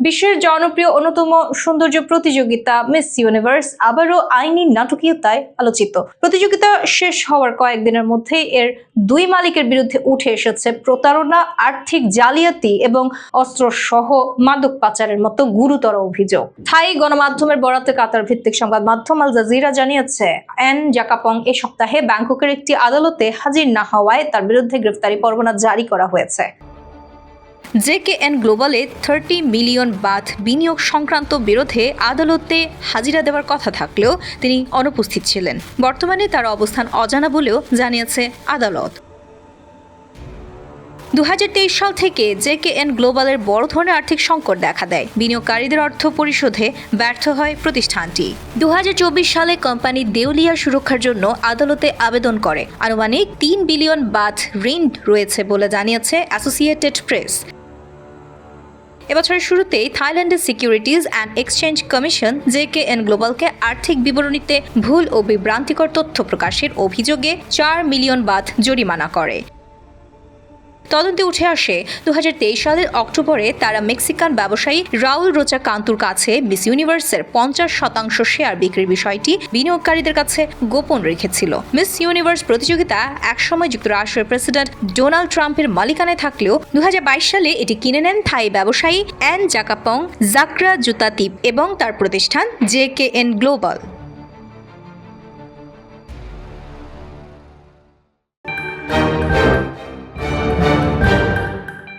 বিশ্বের জনপ্রিয় অন্যতম সৌন্দর্য প্রতিযোগিতা মিস ইউনিভার্স আবারও আইনি নাটকীয়তায় আলোচিত। প্রতিযোগিতা শেষ হওয়ার কয়েকদিনের মধ্যেই এর দুই মালিকের বিরুদ্ধে উঠে এসেছে প্রতারণা, আর্থিক জালিয়াতি এবং অস্ত্রসহ মাদক পাচারের মতো গুরুতর অভিযোগ। থাই গণমাধ্যমের বরাতে কাতার ভিত্তিক সংবাদ মাধ্যম আল জাজিরা জানিয়েছে, এন জাকাপং এ সপ্তাহে ব্যাংককের একটি আদালতে হাজির না হওয়ায় তার বিরুদ্ধে গ্রেফতারি পরোয়ানা জারি করা হয়েছে। জেকেএন গ্লোবালে 30 মিলিয়ন বাথ বিনিয়োগ সংক্রান্ত বিরোধে আদালতে হাজিরা দেওয়ার কথা থাকলেও তিনি অনুপস্থিত ছিলেন। বর্তমানে তার অবস্থান অজানা বলেও জানিয়েছে আদালত। 2023 সাল থেকে জেকেএন গ্লোবালের বড় ধরনের আর্থিক সংকট দেখা দেয়। বিনিয়োগকারীদের অর্থ পরিশোধে ব্যর্থ হয় প্রতিষ্ঠানটি। 2024 সালে কোম্পানি দেউলিয়া সুরক্ষার জন্য আদালতে আবেদন করে। আনুমানিক 3 বিলিয়ন বাথ ঋণ রয়েছে বলে জানিয়েছে অ্যাসোসিয়েটেড প্রেস। এবছরের শুরুতেই থাইল্যান্ডের সিকিউরিটিজ অ্যান্ড এক্সচেঞ্জ কমিশন জেকেএন গ্লোবালকে আর্থিক বিবরণীতে ভুল ও বিভ্রান্তিকর তথ্য প্রকাশের অভিযোগে 4 মিলিয়ন বাথ জরিমানা করে। তদন্তে উঠে আসে 2023 সালের অক্টোবরে তারা মেক্সিকান ব্যবসায়ী রাউল রোচা কান্তুর কাছে মিস ইউনিভার্সের 50% শেয়ার বিক্রির বিষয়টি বিনিয়োগকারীদের কাছে গোপন রেখেছিল। মিস ইউনিভার্স প্রতিযোগিতা একসময় যুক্তরাষ্ট্রের প্রেসিডেন্ট ডোনাল্ড ট্রাম্পের মালিকানায় থাকলেও 2022 সালে এটি কিনে নেন থাই ব্যবসায়ী এন জাকাপং জাকরা জুতাতিপ এবং তার প্রতিষ্ঠান জেকেএন গ্লোবাল।